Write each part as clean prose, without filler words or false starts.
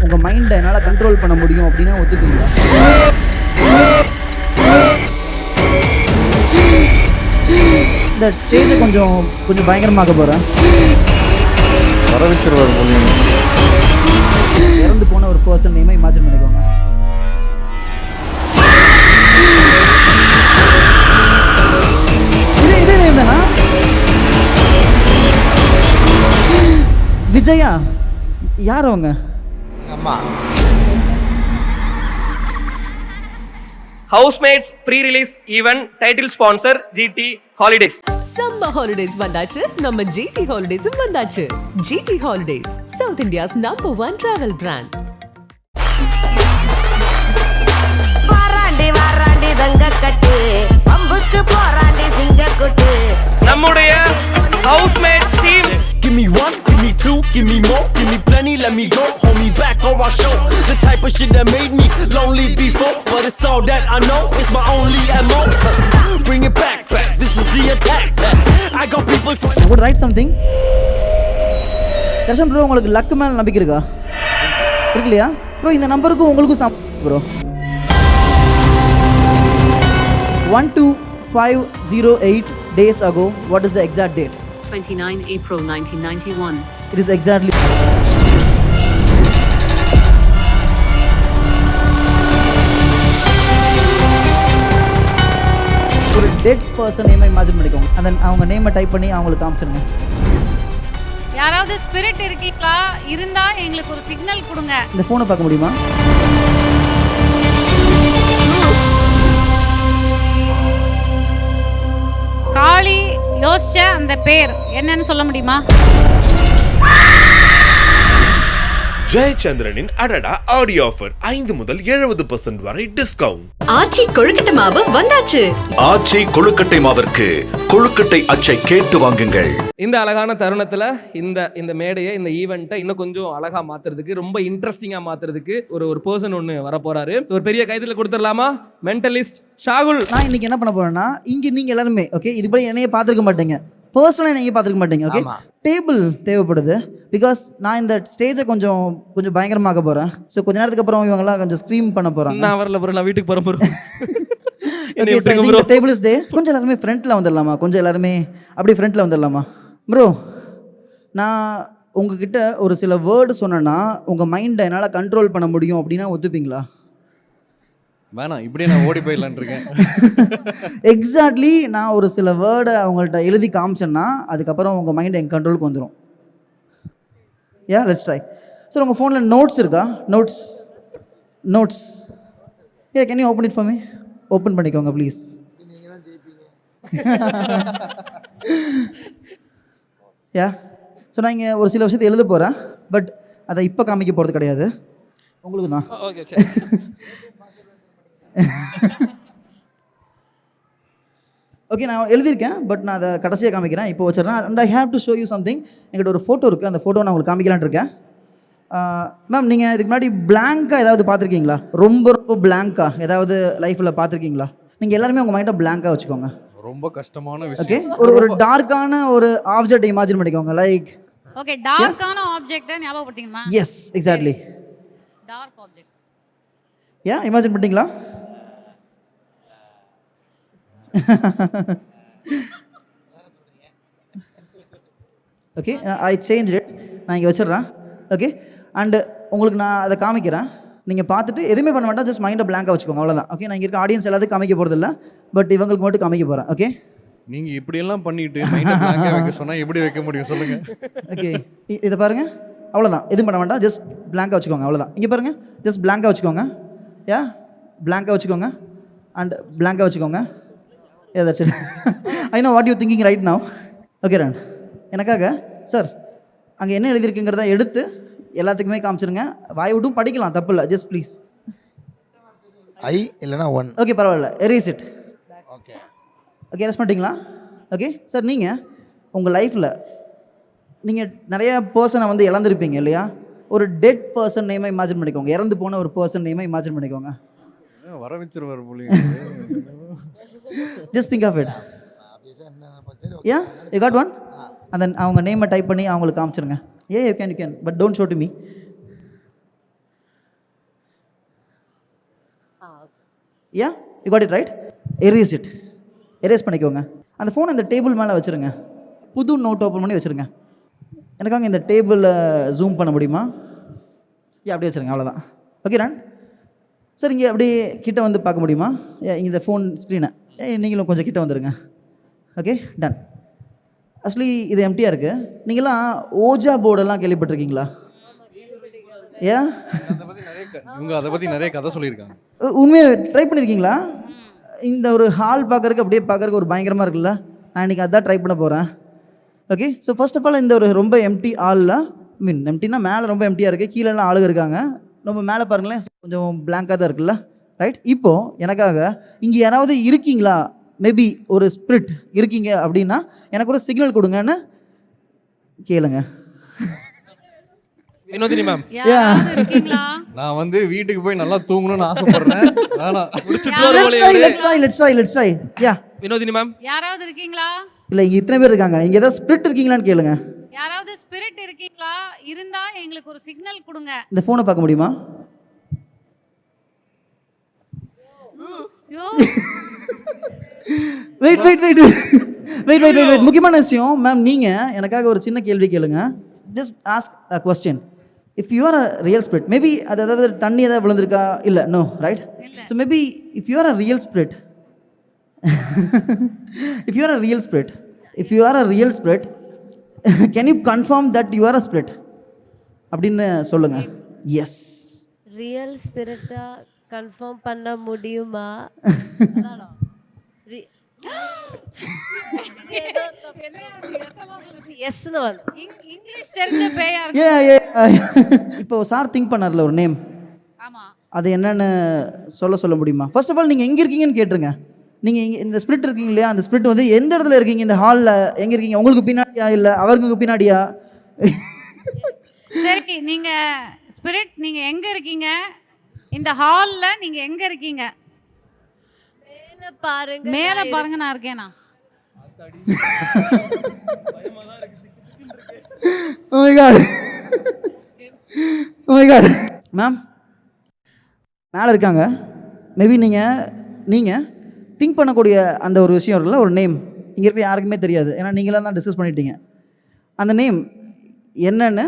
உங்கள் மைண்டை என்னால் கண்ட்ரோல் பண்ண முடியும் அப்படின்னா ஒத்துப்பீங்களா? இந்த ஸ்டேஜை கொஞ்சம் பயங்கரமாக்க போகிறேன். வரவச்சிருவார் மூலியம் இறந்து போன ஒரு பர்சன் நேமை இமேஜின் பண்ணிக்கோங்க. இதே நேம் தானா? விஜயா. யார் அவங்க? அம்மா. Housemates pre-release event title sponsor GT Holidays. Summer holidays வந்தாச்சு, நம்ம GT Holidays வந்தாச்சு. GT Holidays, South India's #1 travel brand. வாராண்டி தங்கக்கட்டு, பம்புக்கு போராண்டி சிங்கக்குட்டு. நம்முடைய Housemates team. Give me one, give me two, give me more, give me plenty, let me go, hold me back or I'll show the type of shit that made me lonely before, but it's all that I know, it's my only MO. Bring it back, this is the attack. I got people I would write something. Darshan bro, உங்களுக்கு luck மேல நம்பிக்கை இருக்கா? இருக்கு இல்லையா bro? இந்த நம்பருக்கு உங்களுக்கும் bro 12508 days ago, what is the exact date? 29 April 1991. It is exactly. ஒரு டெட் பர்சன் நேமை இமேஜின் பண்ணிக்கோங்க. அந்த அவங்க நேமை டைப் பண்ணி அவங்களுக்கு காமிச்சிருங்க. யாராவது ஸ்பிரிட் இருக்கீங்களா? இருந்தா எங்களுக்கு ஒரு சிக்னல் கொடுங்க. இந்த ஃபோனை பார்க்க முடியுமா? காளி யோசிச்ச அந்த பேர் என்னன்னு சொல்ல முடியுமா? ஜெயச்சந்திரனின் அடடா ஆடியோ ஆஃபர் 5 முதல் 70% வரை டிஸ்கவுண்ட். ஆச்சி கொழுக்கட்டை மாவு வந்தாச்சு. ஆச்சி கொழுக்கட்டை மாவிற்கு கொழுக்கட்டை அச்சை கேட்டு வாங்குங்கள். இந்த அழகான தருணத்துல இந்த மேடையை, இந்த ஈவெண்ட்டை இன்னும் கொஞ்சம் அழகா மாத்துறதுக்கு, ரொம்ப இன்ட்ரெஸ்டிங்கா மாத்துறதுக்கு ஒரு பர்சன் ஒன்று வர போறாரு. ஒரு பெரிய கைதில் கொடுத்துடலாமா? மென்டலிஸ்ட் ஷாகுல். நான் இன்னைக்கு என்ன பண்ண போறேன்னா, இங்க நீங்க எல்லாருமே ஓகே, இதுபடி என்னையே பார்த்துருக்க மாட்டீங்க, பர்சனலாக நீங்கள் பார்த்துருக்க மாட்டீங்க. ஓகே, டேபிள் தேவைப்படுது. பிகாஸ் நான் இந்த ஸ்டேஜை கொஞ்சம் பயங்கரமாக்க போகிறேன். ஸோ கொஞ்ச நேரத்துக்கு அப்புறம் இவங்கெல்லாம் கொஞ்சம் ஸ்க்ரீம் பண்ண போகிறாங்க. நான் வரல ப்ரோ, நான் வீட்டுக்கு போகிறேன் ப்ரோ. டேபிள் இஸ் தே. கொஞ்சம் எல்லாருமே ஃப்ரண்ட்டில் வந்துடலாமா? கொஞ்சம் எல்லாருமே அப்படியே ஃப்ரண்ட்டில் வந்துடலாமா? ப்ரோ, நான் உங்ககிட்ட ஒரு சில வேர்டு சொன்னேன்னா உங்கள் மைண்டை என்னால் கண்ட்ரோல் பண்ண முடியும் அப்படின்னா ஒத்துப்பீங்களா? வேணாம், இப்படியே நான் ஓடி போயிடலான் இருக்கேன். எக்ஸாக்ட்லி. நான் ஒரு சில வேர்டை அவங்கள்ட்ட எழுதி காமிச்சேன்னா அதுக்கப்புறம் உங்கள் மைண்ட் எங்கள் கண்ட்ரோலுக்கு வந்துடும். யா, லெட்ஸ் ட்ரை. சார், உங்கள் ஃபோனில் நோட்ஸ் இருக்கா? Notes A, can you open it for me? Open பண்ணிக்கோங்க ப்ளீஸ். யா, ஸோ நான் இங்கே ஒரு சில விஷயத்தை எழுத போகிறேன். பட் அதை இப்போ காமிக்க போகிறது கிடையாது, உங்களுக்கு தான். ஓகே, சரி. ஓகே, நான் எழுதியிருக்கேன். பட் நான் அதை கடைசியாக காமிக்கிறேன். இப்போ வச்சிடறேன். And I have to show you something. எங்கிட்ட ஒரு ஃபோட்டோ இருக்குது, அந்த ஃபோட்டோ நான் உங்களுக்கு காமிக்கலான்னு இருக்கேன். மேம், நீங்கள் இதுக்கு முன்னாடி பிளாங்காக ஏதாவது பார்த்துருக்கீங்களா? ரொம்ப பிளாங்காக ஏதாவது லைஃப்பில் பார்த்துருக்கீங்களா? நீங்கள் எல்லாருமே உங்கள் மைண்டை பிளாங்காக வச்சுக்கோங்க. ரொம்ப கஷ்டமான விஷயம். ஓகே, ஒரு டார்க்கான ஒரு ஆப்ஜெக்ட் இமேஜின் பண்ணிக்கோங்க. லைக் ஓகே, டார்க்கான ஆப்ஜெக்ட்டை ஞாபகப்படுத்திக்கணுமா? Yes, exactly. Dark object. Yeah, imagine பண்ணிட்டீங்களா? Okay, I change it. நான் இங்கே வச்சிடுறேன். ஓகே, அண்டு உங்களுக்கு நான் அதை காமிக்கிறேன். நீங்கள் பார்த்துட்டு எதுவுமே பண்ண வேண்டாம், ஜஸ்ட் மைண்டை பிளாங்காக வச்சுக்கோங்க, அவ்வளோதான். ஓகே, நான் இங்கே இருக்க ஆடியன்ஸ் எல்லாத்துக்கும் காமிக்க போகிறதில்ல, பட் இவங்களுக்கு மட்டும் காமிக்க போகிறேன். ஓகே, நீங்கள் இப்படியெல்லாம் பண்ணிட்டு மைண்டை பிளாங்காக வைக்க சொன்னால் எப்படி வைக்க முடியும் சொல்லுங்கள்? ஓகே, இதை பாருங்கள், அவ்வளோதான். எதுவும் பண்ண வேண்டாம், ஜஸ்ட் பிளாங்காக வச்சுக்கோங்க, அவ்வளோதான். இங்கே பாருங்கள், ஜஸ்ட் பிளாங்காக வச்சுக்கோங்க. யா, பிளாங்காக வச்சுக்கோங்க அண்ட் பிளாங்காக வச்சுக்கோங்க. Yeah, that's it. I know what you're thinking right now. Okay, Ran. எனக்காக சார் அங்கே என்ன எழுதியிருக்குங்கிறத எடுத்து எல்லாத்துக்குமே காமிச்சிருங்க. வாய் விட்டும் படிக்கலாம், தப்பு இல்லை. Just please. ஐ இல்லைனா 1. ஓகே, பரவாயில்ல. Erase it. Okay, okay, rest பண்ணிட்டீங்களா? ஓகே சார், நீங்கள் உங்கள் லைஃப்பில் நீங்கள் நிறைய பர்சனை வந்து இழந்திருப்பீங்க இல்லையா? ஒரு டெட் பர்சன் நேமை இமேஜின் பண்ணிக்கோங்க. இறந்து போன ஒரு பர்சன் நேமை இமேஜின் பண்ணிக்கோங்க. வரவச்சிருவார் மூலியம். Just think of it. Yeah, you got one? And then அவங்க நேமை டைப் பண்ணி அவங்களுக்கு காமிச்சிருங்க. Yeah, you can. But don't show to me. Yeah you got it right. Erase பண்ணிக்கோங்க. அந்த ஃபோனை இந்த டேபிள் மேலே வச்சுருங்க. புது நோட் ஓப்பன் பண்ணி வச்சுருங்க. எனக்காக இந்த டேபிளில் ஜூம் பண்ண முடியுமா? அப்படியே வச்சுருங்க, அவ்வளோதான். Okay done. சார் இங்கே அப்படியே கிட்ட வந்து பார்க்க முடியுமா? இந்த ஃபோன் ஸ்க்ரீனை நீங்களும் கொஞ்சம் கிட்ட வந்துடுங்க. Okay done. ஆக்சுவலி இது எம்டியாக இருக்குது. நீங்களாம் ஓஜா போர்டெல்லாம் கேள்விப்பட்டிருக்கீங்களா? ஏன் இவங்க அதை பற்றி நிறைய கதை சொல்லியிருக்காங்க. உண்மையாக ட்ரை பண்ணியிருக்கீங்களா? இந்த ஒரு ஹால் பார்க்குறதுக்கு அப்படியே பார்க்குறதுக்கு ஒரு பயங்கரமாக இருக்குல்ல. நான் இன்றைக்கி அதான் ட்ரை பண்ண போகிறேன். Okay, so first of all இந்த ஒரு ரொம்ப எம்டி ஹாலில் எம்டினா மேலே ரொம்ப எம்டியாக இருக்குது, கீழெல்லாம் ஆளுங்க இருக்காங்க. ரொம்ப மேலே பாருங்களேன், கொஞ்சம் பிளாங்காக தான் இருக்குல்ல, ரைட்? இப்போது எனக்காக இங்கே யாராவது இருக்கீங்களா, மேபி ஒரு ஸ்பிரிட் இருக்கீங்க அப்படின்னா எனக்கு ஒரு சிக்னல் கொடுங்கன்னு கேளுங்க. வினோதினி மேம், நான் வந்து வீட்டுக்கு போய் நல்லா தூங்கணும்னு ஆசைப்படுறேன். வினோதினி மேம், யாராவது இருக்கீங்களா? இல்லை, இங்கே இத்தனை பேர் இருக்காங்க, இங்கே ஏதாவது ஸ்பிரிட் இருக்கீங்களான்னு கேளுங்க. யாராவது ஸ்பிரிட் இருக்கீங்களா? இருந்தா எங்களுக்கு ஒரு சிக்னல் கொடுங்க. இந்த ஃபோனை பார்க்க முடியுமா? வெயிட். முக்கியமான விஷயம் மேம், நீங்கள் எனக்காக ஒரு சின்ன கேள்வி கேளுங்க. Just ask a question. If you are a real spirit, maybe அது ஏதாவது தண்ணி ஏதாவது விழுந்திருக்கா? இல்லை, no, right? So maybe if you are a real spirit, if you are a real spirit, can you confirm that you are a spirit அப்படின்னு சொல்லுங்க. S, real ஸ்பிரிட்டா confirm பண்ண முடியுமா? இங்கிலீஷ் தெரிஞ்ச பேயா இருக்கு. இப்போ சார் திங்க் பண்ணார்ல ஒரு நேம், ஆமா, அது என்னன்னு சொல்ல முடியுமா? ஃபர்ஸ்ட் ஆஃப் ஆல் நீங்கள் எங்கே இருக்கீங்கன்னு கேட்டுருங்க. நீங்கள் இங்கே இந்த ஸ்பிரிட் இருக்கீங்க இல்லையா, அந்த ஸ்பிரிட் வந்து எந்த இடத்துல இருக்கீங்க? இந்த ஹாலில் எங்கே இருக்கீங்க? உங்களுக்கு பின்னாடியா இல்லை அவருக்கு பின்னாடியா? சரி, நீங்க ஸ்பிரிட், நீங்க எங்க இருக்கீங்க? இந்த ஹால்ல நீங்க எங்க இருக்கீங்க? மேல பாருங்க, நான் இருக்கேனா? Oh my god. மேம் மேலே இருக்காங்க. மேபி நீங்கள் திங்க் பண்ணக்கூடிய அந்த ஒரு விஷயம் இருக்குல்ல, ஒரு நேம் இங்கே இருக்க யாருக்குமே தெரியாது, ஏன்னா நீங்களாம் தான் டிஸ்கஸ் பண்ணிட்டீங்க. அந்த நேம் என்னன்னு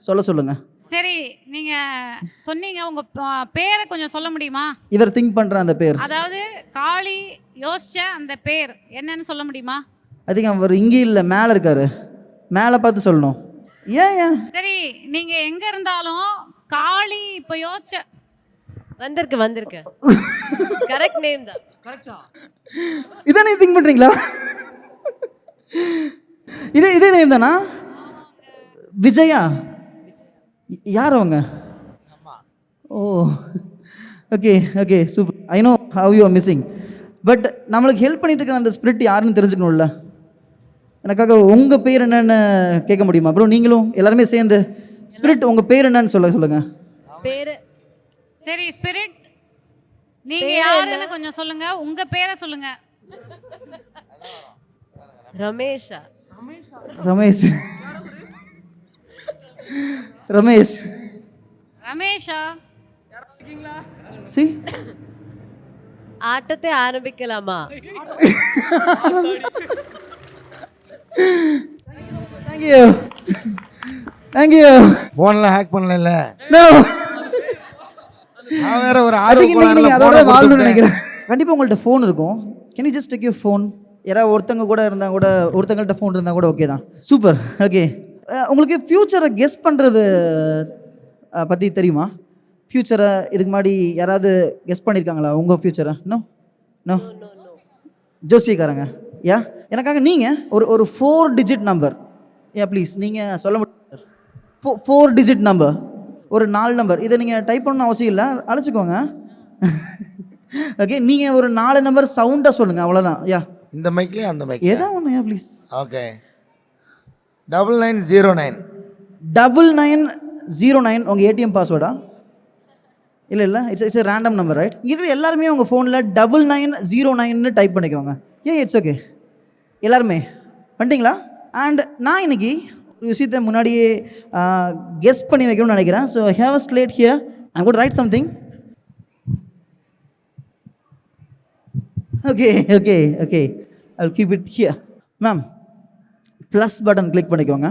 சொல்லுங்கள். சரி, நீங்க சொன்னீங்க, உங்க பேரை கொஞ்சம் சொல்ல முடியுமா? இவர் திங்க் பண்ணுற அந்த பேர், அதாவது காளி யோசிச்ச அந்த பேர் என்னன்னு சொல்ல முடியுமா? அதுக்கு அவர் இங்கே இல்லை, மேலே இருக்காரு, மேலே பார்த்து சொல்லணும். ஏன் சரி, நீங்க எங்க இருந்தாலும் காளி இப்ப யோசிச்ச வந்திருக்கு கரெக்ட் நேம் தான். கரெக்ட்டா? இதானே திங்க் பண்றீங்களா? இதே நேம் தானா? விஜயா? யார் அவங்க? ஓ, okay super. I know how you are missing. But நம்மளுக்கு ஹெல்ப் பண்ணிட்டு இருக்கிற அந்த ஸ்பிரிட் யாருன்னு தெரிஞ்சுக்கணும்ல. எனக்காக உங்கள் பேர் என்னன்னு கேட்க முடியுமா ப்ரோ? நீங்களும் எல்லாருமே சேர்ந்து ஸ்பிரிட் உங்கள் பேர் என்னன்னு சொல்லுங்க. பேரு சரி, ஸ்பிரிட் நீங்க யாருன்னு கொஞ்சம் சொல்லுங்க, உங்க பேரை சொல்லுங்க. ரமேஷா? சி, ஆட்டத்தை ஆரம்பிக்கலாமா? தேங்க்யூ. ஃபோன்லாம் ஹேக் பண்ணல. நோ, நான் வேற ஒரு நீங்க அதோட வாழணும்னு நினைக்கிறேன். கண்டிப்பாக உங்கள்கிட்ட ஃபோன் இருக்கும். Can you just take your phone? யாராவது ஒருத்தங்கள்ட்ட ஃபோன் இருந்தால் கூட ஓகே தான். சூப்பர். ஓகே, உங்களுக்கு ஃப்யூச்சரை கெஸ் பண்ணுறது பற்றி தெரியுமா? ஃப்யூச்சரை இதுக்கு முன்னாடி யாராவது கெஸ் பண்ணியிருக்காங்களா உங்கள் ஃப்யூச்சரை? நோ. ஜோசியக்காரங்க? எனக்காக நீங்கள் ஒரு 4 டிஜிட் நம்பர், ப்ளீஸ் நீங்கள் சொல்ல முடியும் சார்? 4 டிஜிட் நம்பர், ஒரு 4 நம்பர். இதை நீங்கள் டைப் பண்ணணும் அவசியம் இல்லை, அழைச்சிக்கோங்க. ஓகே, நீங்கள் ஒரு 4 நம்பர் சவுண்டாக சொல்லுங்கள், அவ்வளோதான். இந்த மைக்லேயே அந்த மைக் ஏதா ஒன்று ப்ளீஸ். ஓகே, 9909. 9909 உங்கள் ஏடிஎம் பாஸ்வேர்டா? இல்லை, இட்ஸ் ரேண்டம் நம்பர், ரைட்? இங்கே எல்லாருமே உங்கள் ஃபோனில் 9909 டைப் பண்ணிக்கோங்க. It's okay. எல்லாருமே பண்ணிட்டீங்களா? அண்ட் நான் இன்னைக்கு ஒரு விஷயத்தை முன்னாடியே கெஸ் பண்ணி வைக்கணும்னு நினைக்கிறேன். So have a slate here, I would right something. Okay I'll keep it here. Ma'am plus button click பண்ணிக்கோங்க.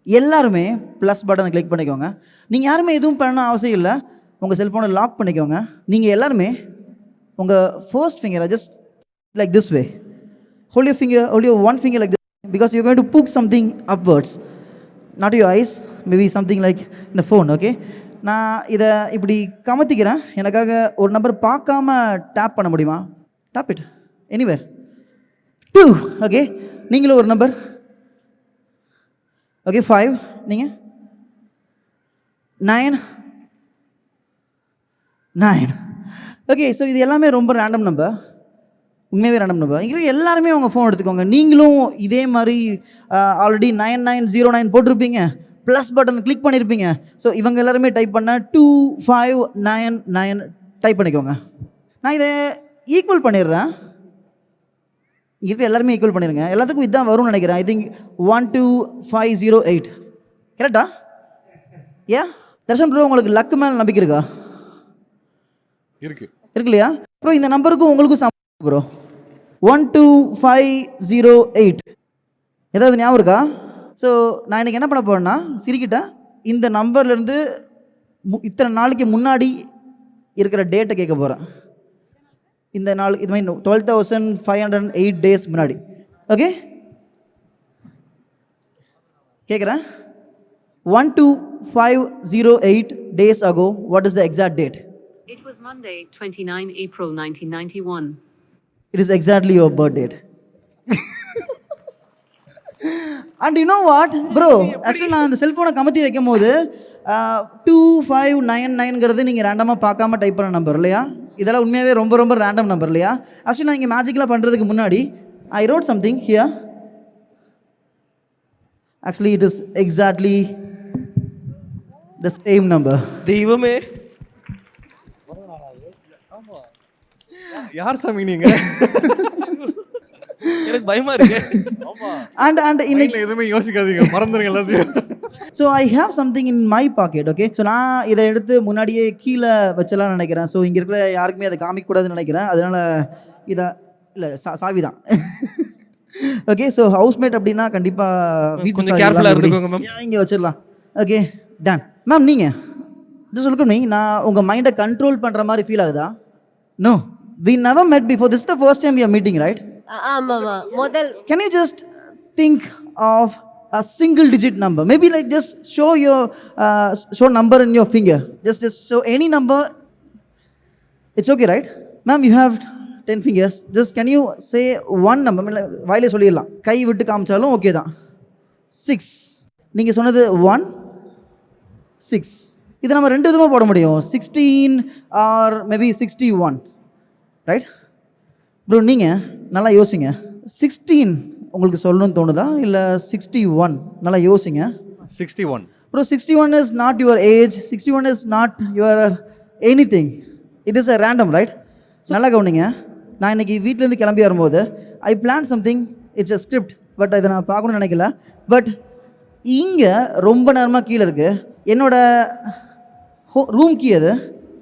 எல்லாருமே ப்ளஸ் பட்டனை கிளிக் பண்ணிக்கோங்க. நீங்கள் யாருமே எதுவும் பண்ண அவசியம் இல்லை. உங்கள் செல்ஃபோனை லாக் பண்ணிக்கோங்க. நீங்கள் எல்லாருமே உங்கள் ஃபர்ஸ்ட் ஃபிங்கரை just like this way. Hold your one finger like this because you're going to poke something upwards. Not your eyes, maybe something like in the phone, okay? நான் இதை இப்படி கமத்திக்கிறேன். எனக்காக ஒரு நம்பர் பார்க்காம டேப் பண்ண முடியுமா? Tap it anywhere. 2, ஓகே. நீங்களும் ஒரு நம்பர். ஓகே 5, நீங்கள் 9. ஓகே, ஸோ இது எல்லாமே ரொம்ப ரேண்டம் நம்பர். உண்மையாகவே ரேண்டம் நம்பர். இங்கே எல்லாருமே உங்கள் ஃபோன் எடுத்துக்கோங்க. நீங்களும் இதே மாதிரி ஆல்ரெடி 9909 போட்டிருப்பீங்க, ப்ளஸ் பட்டன் கிளிக் பண்ணியிருப்பீங்க. ஸோ இவங்க எல்லாருமே டைப் பண்ண 2599 டைப் பண்ணிக்கோங்க. நான் இதை ஈக்குவல் பண்ணிடுறேன். இங்கே எல்லாருமே ஈக்குவல் பண்ணிடுங்க. எல்லாத்துக்கும் இதுதான் வரும்னு நினைக்கிறேன். ஐ திங்க் 12508 கரெக்டா? தர்ஷன் ப்ரோ, உங்களுக்கு லக்கு மேலே நம்பிக்கை இருக்கா? இருக்கு இல்லையா ப்ரோ? இந்த நம்பருக்கும் உங்களுக்கும் சம்பந்தம் ப்ரோ. 12508 ஏதாவது ஞாபகம் இருக்கா? ஸோ நான் இன்றைக்கி என்ன பண்ண போகிறேன்னா, சிரிக்கிட்டேன் இந்த நம்பர்லேருந்து இத்தனை நாளைக்கு முன்னாடி இருக்கிற டேட்டை கேட்க போகிறேன். இந்த நாள் இது மாதிரி 12,508 டேஸ் முன்னாடி. ஓகே, கேட்குறேன். 12508 days ago, what is the exact date? It was Monday, 29 April 1991. It is exactly your birth date. And you know what bro, actually நான் இந்த செல்ஃபோனை கமத்தி வைக்கும் போது 2599ங்கிறது நீங்கள் ரேண்டமாக பார்க்காம டைப் பண்ண நம்பர் இல்லையா? இதெல்லாம் உண்மையாகவே ரொம்ப ரொம்ப ரேண்டம் நம்பர் இல்லையா? ஆக்சுவலி நான் இங்கே மேஜிக்கெலாம் பண்ணுறதுக்கு முன்னாடி I wrote something here. Actually it is exactly the same number. தெய்வமே, யார் சாமி நீங்க? எனக்கு பயமா இருக்கு. அண்ட் இன்னைக்கு எதுவுமே யோசிக்காதீங்க, மறந்துடுங்க எல்லாத்தையும். So I have something in my packet. Okay, so நான் இதை எடுத்து முன்னாடியே கீழே வச்சலாம்னு நினைக்கிறேன். ஸோ இங்கே இருக்கிற யாருக்குமே அதை காமிக்கக்கூடாதுன்னு நினைக்கிறேன். அதனால் இதை இல்லை சாவி தான். ஓகே, ஸோ ஹவுஸ்மேட் அப்படின்னா கண்டிப்பாக கொஞ்சம் கேர்ஃபுல்லாக இருந்துக்கோங்க மேம். இங்கே வச்சிடலாம். Okay done. மேம் நீங்கள் இது சொல்லுங்க, நான் உங்கள் மைண்டை கண்ட்ரோல் பண்ணுற மாதிரி ஃபீல் ஆகுதா? No, we never met before. This is the first time we are meeting, right? ஆமாமா முதல். Can you just think of a single digit number? Maybe like just show number in your finger. Just show any number. It's okay, right? Ma'am, you have 10 fingers. Just can you say one number? வாயிலே சொல்லிடலாம், கை விட்டு காமிச்சாலும் okay தான். 6. நீங்கள் சொன்னது 1, 6. இதை நம்ம ரெண்டு விதமாக போட முடியும், 16 or maybe 61, ரைட் ப்ரோ? நீங்கள் நல்லா யோசிங்க. 16 உங்களுக்கு சொல்லணும்னு தோணுதா இல்லை 61? நல்லா யோசிங்க. 61 bro. 61 is not your age. 61 is not your anything. It is a random, right? நல்லா கவனிங்க. நான் இன்னைக்கு வீட்டிலேருந்து கிளம்பி வரும்போது ஐ plan something. It's a script, but இதை நான் பார்க்கணும்னு நினைக்கல. பட் இங்கே ரொம்ப நேரமாக கீழே இருக்குது என்னோட ரூம் கீ. அது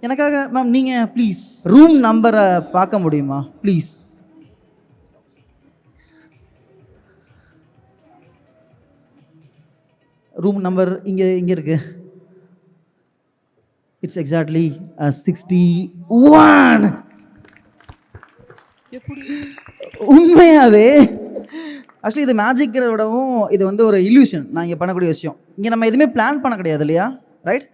எனக்காக மேம் நீங்கள் ப்ளீஸ் ரூம் நம்பரை பார்க்க முடியுமா ப்ளீஸ்? ரூம் நம்பர் இங்கே இருக்கு. It's exactly 61. உண்மையாவே ஆக்சுவலி இது மேஜிக்கிறத விடவும் இது வந்து ஒரு இல்யூஷன். நான் இங்கே பண்ணக்கூடிய விஷயம். இங்கே நம்ம எதுவுமே பிளான் பண்ண கிடையாது இல்லையா, ரைட்?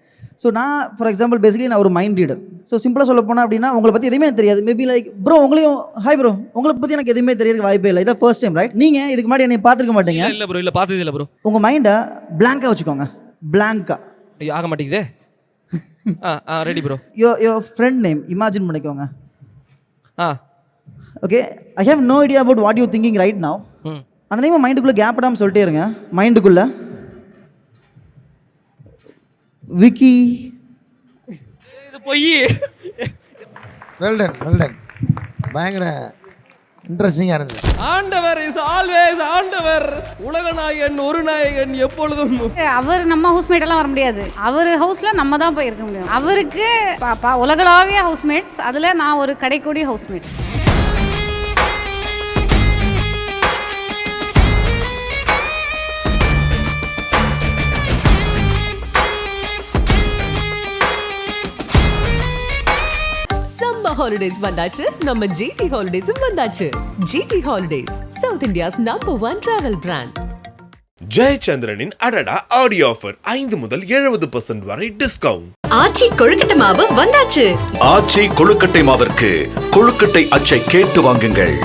ஸோ நான் ஃபார் எக்ஸாம்பிள் பேசிக்கலி நான் ஒரு மைண்ட் ரீடர். ஸோ சிம்பிளாக சொல்ல போனால் அப்படின்னா உங்களை பற்றி எதுவுமே எனக்கு தெரியாது. மேபி லைக் ப்ரோ உங்களையும் ஹாய் ப்ரோ, உங்களை பற்றி எனக்கு எதுவுமே தெரியறதுக்கு வாய்ப்பே இல்லை. இதான் ஃபர்ஸ்ட் டைம், ரைட்? நீங்கள் இதுக்கு முன்னாடி என்னை பார்த்துருக்க மாட்டீங்க. இல்லை ப்ரோ, இல்லை பார்த்தது இல்லை ப்ரோ. உங்கள் மைண்டை பிளாங்காக வச்சுக்கோங்க. பிளாங்காக. ஐயோ ஆக மாட்டேங்குதே. Ready bro. Your friend name imagine பண்ணிக்கோங்க. Okay, I have no idea about what you thinking right now. அந்த நேம் மைண்டுக்குள்ளே கேப் விடாமல் சொல்லிட்டே இருங்க. மைண்டுக்குள்ளே விக்கி. இது பொய். Well done. பயங்கர இன்ட்ரெஸ்டிங்காக இருந்தது. ஆண்டவர் இஸ் ஆல்வேஸ் ஆண்டவர். உலக நாயகன், ஒரு நாயகன், எப்பொழுதும். அவர் நம்ம ஹவுஸ்மேட் எல்லாம் வர முடியாது. அவர் ஹவுஸ்ல நம்ம தான் போய் இருக்க முடியும். அவருக்கு உலகளாவிய ஹவுஸ்மேட்ஸ், அதுல நான் ஒரு கடைக்கூடி ஹவுஸ்மேட். நம்ம ஹாலிடேஸ் வந்தாச்சு, நம்ம ஜிடி ஹாலிடேஸும் வந்தாச்சு. GT holidays, south India's #1 travel brand. ஜெயச்சந்திரனின் அடடா ஆடியோ ஆஃபர் 5 முதல் 70% வரை டிஸ்கவுண்ட். ஆச்சி கொழுக்கட்டை மாவு வந்தாச்சு. ஆச்சி கொழுக்கட்டை மாவிற்கு கொழுக்கட்டை அச்சை கேட்டு வாங்குங்கள்.